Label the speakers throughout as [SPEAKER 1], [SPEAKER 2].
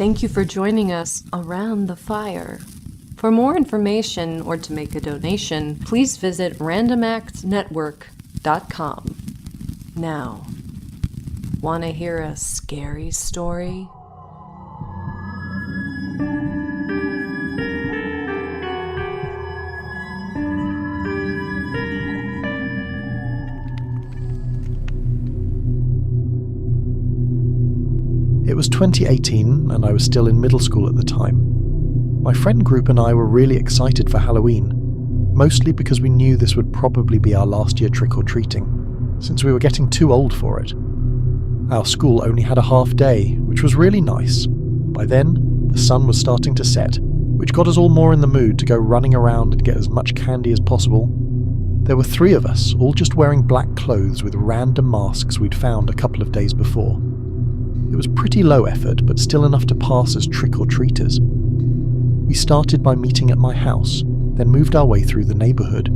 [SPEAKER 1] Thank you for joining us around the fire. For more information or to make a donation, please visit randomactsnetwork.com. Now, want to hear a scary story?
[SPEAKER 2] It was 2018 and I was still in middle school at the time. My friend group and I were really excited for Halloween, mostly because we knew this would probably be our last year trick-or-treating, since we were getting too old for it. Our school only had a half day, which was really nice. By then, the sun was starting to set, which got us all more in the mood to go running around and get as much candy as possible. There were 3 of us, all just wearing black clothes with random masks we'd found a couple of days before. It was pretty low effort, but still enough to pass as trick-or-treaters. We started by meeting at my house, then moved our way through the neighbourhood.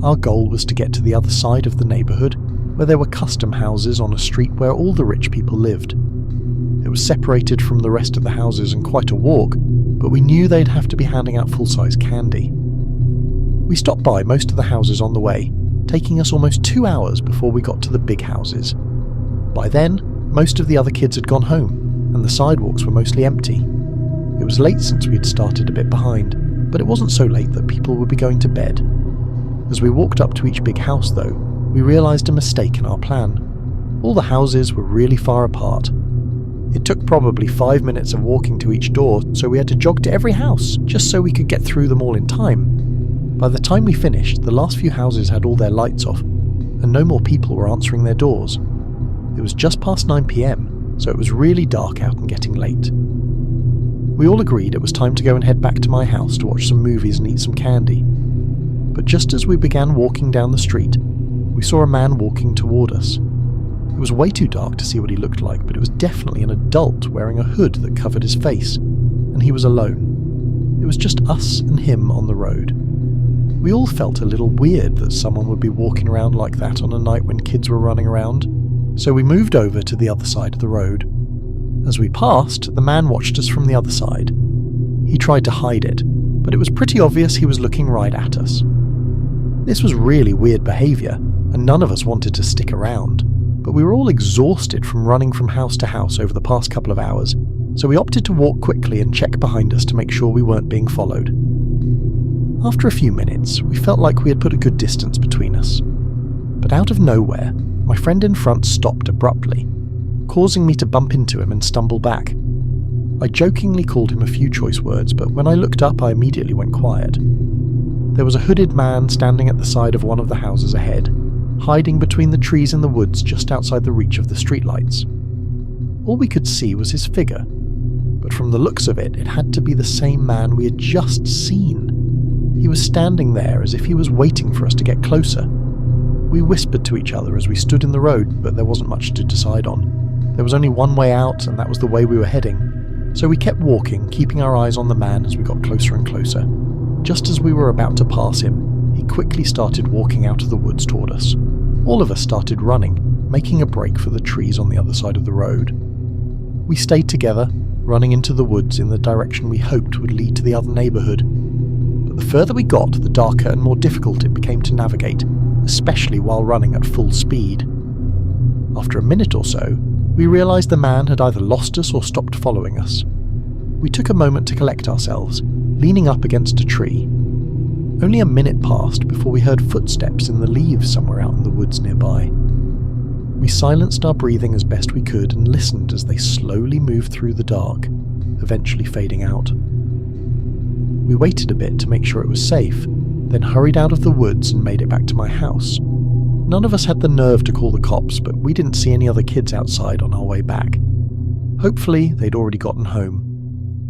[SPEAKER 2] Our goal was to get to the other side of the neighbourhood, where there were custom houses on a street where all the rich people lived. It was separated from the rest of the houses and quite a walk, but we knew they'd have to be handing out full-size candy. We stopped by most of the houses on the way, taking us almost 2 hours before we got to the big houses. By then, most of the other kids had gone home, and the sidewalks were mostly empty. It was late since we had started a bit behind, but it wasn't so late that people would be going to bed. As we walked up to each big house though, we realised a mistake in our plan. All the houses were really far apart. It took probably 5 minutes of walking to each door, so we had to jog to every house, just so we could get through them all in time. By the time we finished, the last few houses had all their lights off, and no more people were answering their doors. It was just past 9 PM, so it was really dark out and getting late. We all agreed it was time to go and head back to my house to watch some movies and eat some candy. But just as we began walking down the street, we saw a man walking toward us. It was way too dark to see what he looked like, but it was definitely an adult wearing a hood that covered his face, and he was alone. It was just us and him on the road. We all felt a little weird that someone would be walking around like that on a night when kids were running around. So we moved over to the other side of the road. As we passed, the man watched us from the other side. He tried to hide it, but it was pretty obvious he was looking right at us. This was really weird behaviour, and none of us wanted to stick around, but we were all exhausted from running from house to house over the past couple of hours, so we opted to walk quickly and check behind us to make sure we weren't being followed. After a few minutes, we felt like we had put a good distance between us. But out of nowhere, my friend in front stopped abruptly, causing me to bump into him and stumble back. I jokingly called him a few choice words, but when I looked up I immediately went quiet. There was a hooded man standing at the side of one of the houses ahead, hiding between the trees in the woods just outside the reach of the streetlights. All we could see was his figure, but from the looks of it, it had to be the same man we had just seen. He was standing there as if he was waiting for us to get closer. We whispered to each other as we stood in the road, but there wasn't much to decide on. There was only one way out, and that was the way we were heading. So we kept walking, keeping our eyes on the man as we got closer and closer. Just as we were about to pass him, he quickly started walking out of the woods toward us. All of us started running, making a break for the trees on the other side of the road. We stayed together, running into the woods in the direction we hoped would lead to the other neighbourhood. But the further we got, the darker and more difficult it became to navigate, especially while running at full speed. After a minute or so, we realised the man had either lost us or stopped following us. We took a moment to collect ourselves, leaning up against a tree. Only a minute passed before we heard footsteps in the leaves somewhere out in the woods nearby. We silenced our breathing as best we could and listened as they slowly moved through the dark, eventually fading out. We waited a bit to make sure it was safe, then hurried out of the woods and made it back to my house. None of us had the nerve to call the cops, but we didn't see any other kids outside on our way back. Hopefully, they'd already gotten home.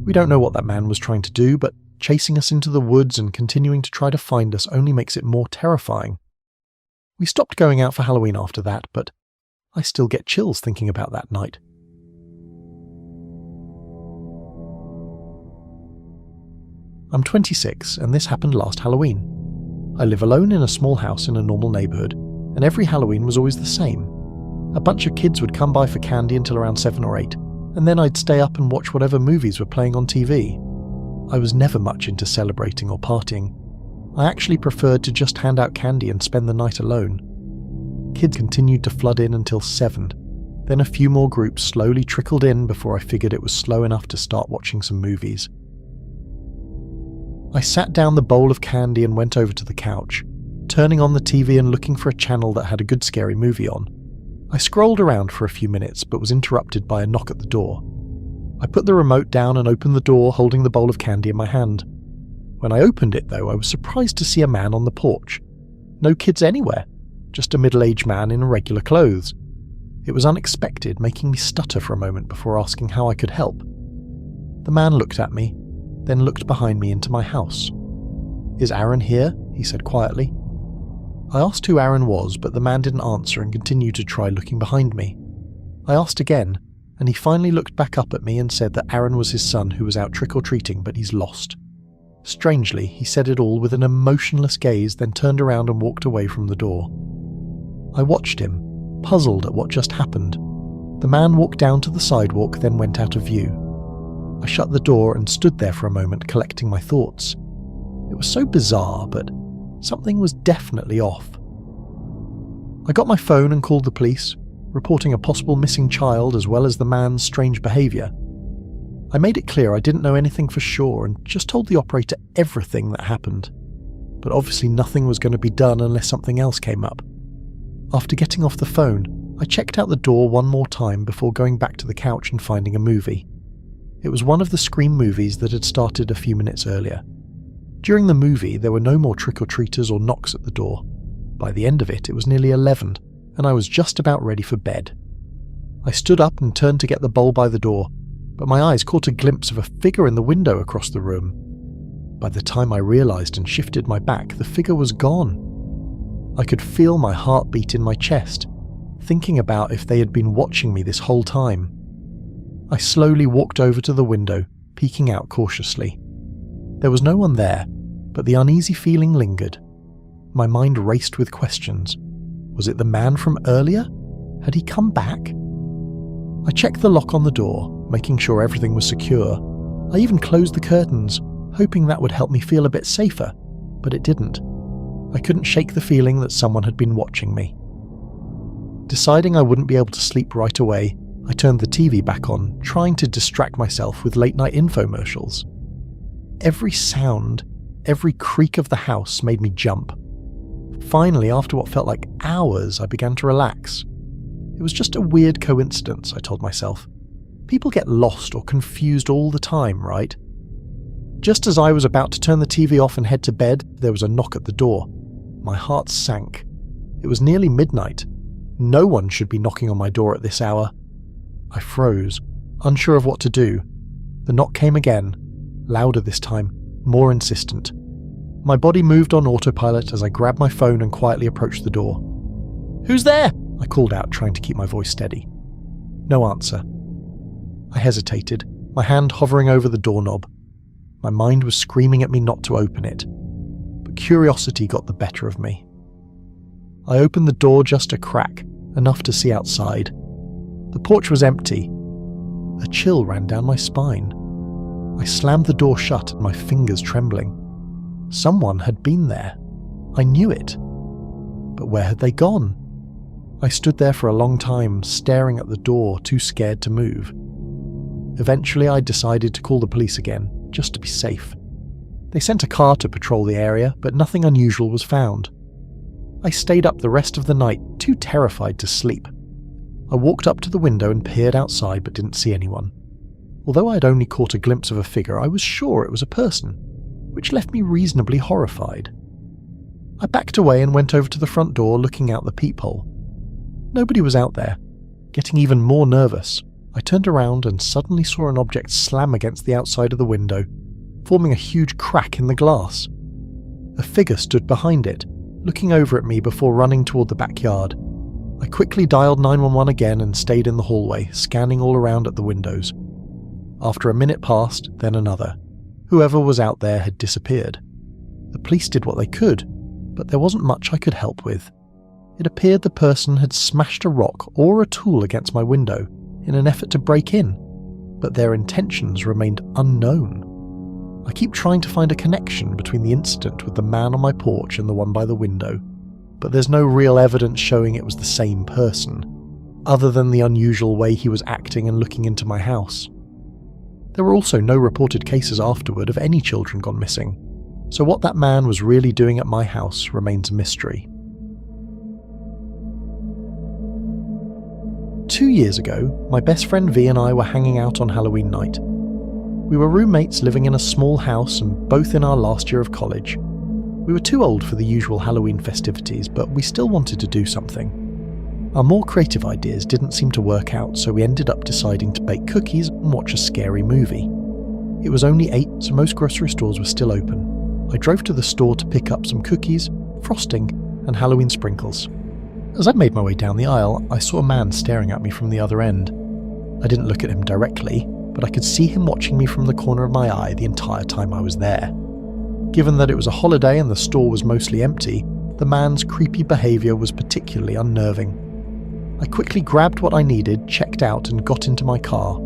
[SPEAKER 2] We don't know what that man was trying to do, but chasing us into the woods and continuing to try to find us only makes it more terrifying. We stopped going out for Halloween after that, but I still get chills thinking about that night. I'm 26, and this happened last Halloween. I live alone in a small house in a normal neighbourhood, and every Halloween was always the same. A bunch of kids would come by for candy until around 7 or 8, and then I'd stay up and watch whatever movies were playing on TV. I was never much into celebrating or partying. I actually preferred to just hand out candy and spend the night alone. Kids continued to flood in until 7. Then a few more groups slowly trickled in before I figured it was slow enough to start watching some movies. I sat down the bowl of candy and went over to the couch, turning on the TV and looking for a channel that had a good scary movie on. I scrolled around for a few minutes but was interrupted by a knock at the door. I put the remote down and opened the door, holding the bowl of candy in my hand. When I opened it, though, I was surprised to see a man on the porch. No kids anywhere, just a middle-aged man in regular clothes. It was unexpected, making me stutter for a moment before asking how I could help. The man looked at me, then looked behind me into my house. "Is Aaron here?" he said quietly. I asked who Aaron was, but the man didn't answer and continued to try looking behind me. I asked again, and he finally looked back up at me and said that Aaron was his son who was out trick-or-treating, but he's lost. Strangely, he said it all with an emotionless gaze, then turned around and walked away from the door. I watched him, puzzled at what just happened. The man walked down to the sidewalk, then went out of view. I shut the door and stood there for a moment, collecting my thoughts. It was so bizarre, but something was definitely off. I got my phone and called the police, reporting a possible missing child as well as the man's strange behaviour. I made it clear I didn't know anything for sure and just told the operator everything that happened. But obviously nothing was going to be done unless something else came up. After getting off the phone, I checked out the door one more time before going back to the couch and finding a movie. It was one of the Scream movies that had started a few minutes earlier. During the movie, there were no more trick-or-treaters or knocks at the door. By the end of it, it was nearly 11, and I was just about ready for bed. I stood up and turned to get the bowl by the door, but my eyes caught a glimpse of a figure in the window across the room. By the time I realised and shifted my back, the figure was gone. I could feel my heart beat in my chest, thinking about if they had been watching me this whole time. I slowly walked over to the window, peeking out cautiously. There was no one there, but the uneasy feeling lingered. My mind raced with questions. Was it the man from earlier? Had he come back? I checked the lock on the door, making sure everything was secure. I even closed the curtains, hoping that would help me feel a bit safer, but it didn't. I couldn't shake the feeling that someone had been watching me. Deciding I wouldn't be able to sleep right away, I turned the TV back on, trying to distract myself with late-night infomercials. Every sound, every creak of the house made me jump. Finally, after what felt like hours, I began to relax. It was just a weird coincidence, I told myself. People get lost or confused all the time, right? Just as I was about to turn the TV off and head to bed, there was a knock at the door. My heart sank. It was nearly midnight. No one should be knocking on my door at this hour. I froze, unsure of what to do. The knock came again, louder this time, more insistent. My body moved on autopilot as I grabbed my phone and quietly approached the door. "Who's there?" I called out, trying to keep my voice steady. No answer. I hesitated, my hand hovering over the doorknob. My mind was screaming at me not to open it, but curiosity got the better of me. I opened the door just a crack, enough to see outside. The porch was empty. A chill ran down my spine. I slammed the door shut, my fingers trembling. Someone had been there. I knew it. But where had they gone? I stood there for a long time, staring at the door, too scared to move. Eventually, I decided to call the police again, just to be safe. They sent a car to patrol the area, but nothing unusual was found. I stayed up the rest of the night, too terrified to sleep. I walked up to the window and peered outside, but didn't see anyone. Although I had only caught a glimpse of a figure, I was sure it was a person, which left me reasonably horrified. I backed away and went over to the front door, looking out the peephole. Nobody was out there. Getting even more nervous, I turned around and suddenly saw an object slam against the outside of the window, forming a huge crack in the glass. A figure stood behind it, looking over at me before running toward the backyard. I quickly dialed 911 again and stayed in the hallway, scanning all around at the windows. After a minute passed, then another. Whoever was out there had disappeared. The police did what they could, but there wasn't much I could help with. It appeared the person had smashed a rock or a tool against my window in an effort to break in. but their intentions remained unknown. I keep trying to find a connection between the incident with the man on my porch and the one by the window, but there's no real evidence showing it was the same person, other than the unusual way he was acting and looking into my house. There were also no reported cases afterward of any children gone missing, so what that man was really doing at my house remains a mystery. 2 years ago, my best friend V and I were hanging out on Halloween night. We were roommates living in a small house and both in our last year of college. We were too old for the usual Halloween festivities, but we still wanted to do something. Our more creative ideas didn't seem to work out, so we ended up deciding to bake cookies and watch a scary movie. It was only 8, so most grocery stores were still open. I drove to the store to pick up some cookies, frosting, and Halloween sprinkles. As I made my way down the aisle, I saw a man staring at me from the other end. I didn't look at him directly, but I could see him watching me from the corner of my eye the entire time I was there. Given that it was a holiday and the store was mostly empty, the man's creepy behaviour was particularly unnerving. I quickly grabbed what I needed, checked out, and got into my car.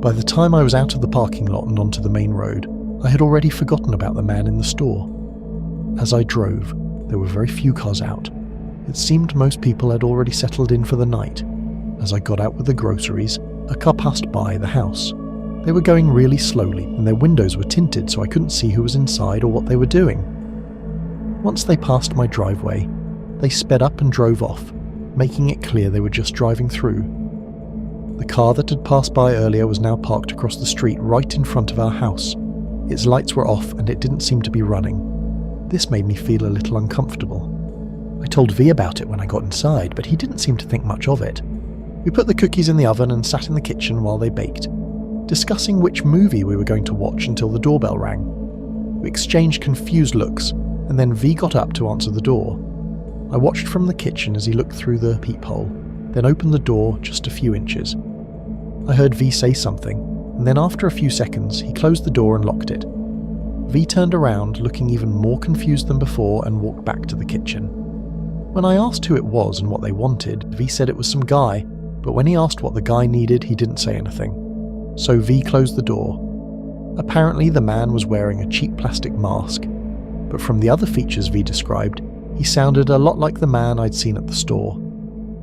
[SPEAKER 2] By the time I was out of the parking lot and onto the main road, I had already forgotten about the man in the store. As I drove, there were very few cars out. It seemed most people had already settled in for the night. As I got out with the groceries, a car passed by the house. They were going really slowly, and their windows were tinted so I couldn't see who was inside or what they were doing. Once they passed my driveway, they sped up and drove off, making it clear they were just driving through. The car that had passed by earlier was now parked across the street right in front of our house. Its lights were off and it didn't seem to be running. This made me feel a little uncomfortable. I told V about it when I got inside, but he didn't seem to think much of it. We put the cookies in the oven and sat in the kitchen while they baked, discussing which movie we were going to watch until the doorbell rang. We exchanged confused looks, and then V got up to answer the door. I watched from the kitchen as he looked through the peephole, then opened the door just a few inches. I heard V say something, and then after a few seconds he closed the door and locked it. V turned around, looking even more confused than before, and walked back to the kitchen. When I asked who it was and what they wanted, V said it was some guy, but when he asked what the guy needed, he didn't say anything. So V closed the door. Apparently the man was wearing a cheap plastic mask, but from the other features V described, he sounded a lot like the man I'd seen at the store.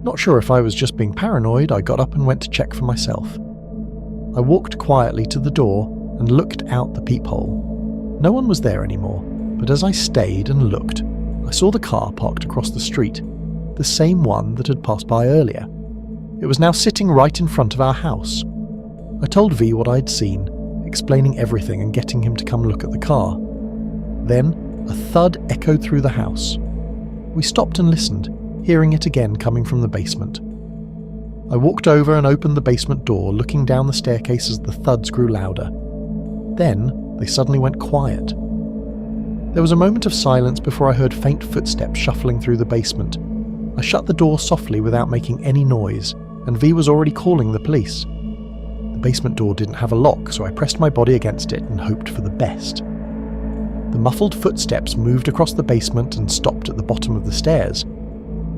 [SPEAKER 2] Not sure if I was just being paranoid, I got up and went to check for myself. I walked quietly to the door and looked out the peephole. No one was there anymore, but as I stayed and looked, I saw the car parked across the street, the same one that had passed by earlier. It was now sitting right in front of our house. I told V what I'd seen, explaining everything and getting him to come look at the car. Then, a thud echoed through the house. We stopped and listened, hearing it again coming from the basement. I walked over and opened the basement door, looking down the staircase as the thuds grew louder. Then, they suddenly went quiet. There was a moment of silence before I heard faint footsteps shuffling through the basement. I shut the door softly without making any noise, and V was already calling the police. The basement door didn't have a lock, so I pressed my body against it and hoped for the best. The muffled footsteps moved across the basement and stopped at the bottom of the stairs.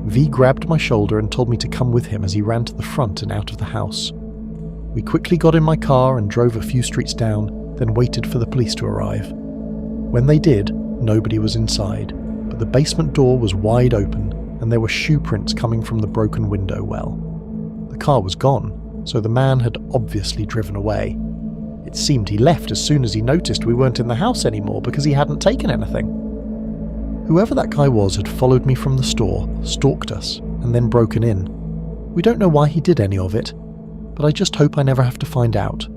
[SPEAKER 2] V grabbed my shoulder and told me to come with him as he ran to the front and out of the house. We quickly got in my car and drove a few streets down, then waited for the police to arrive. When they did, nobody was inside, but the basement door was wide open and there were shoe prints coming from the broken window well. The car was gone, so the man had obviously driven away. It seemed he left as soon as he noticed we weren't in the house anymore because he hadn't taken anything. Whoever that guy was had followed me from the store, stalked us, and then broken in. We don't know why he did any of it, but I just hope I never have to find out.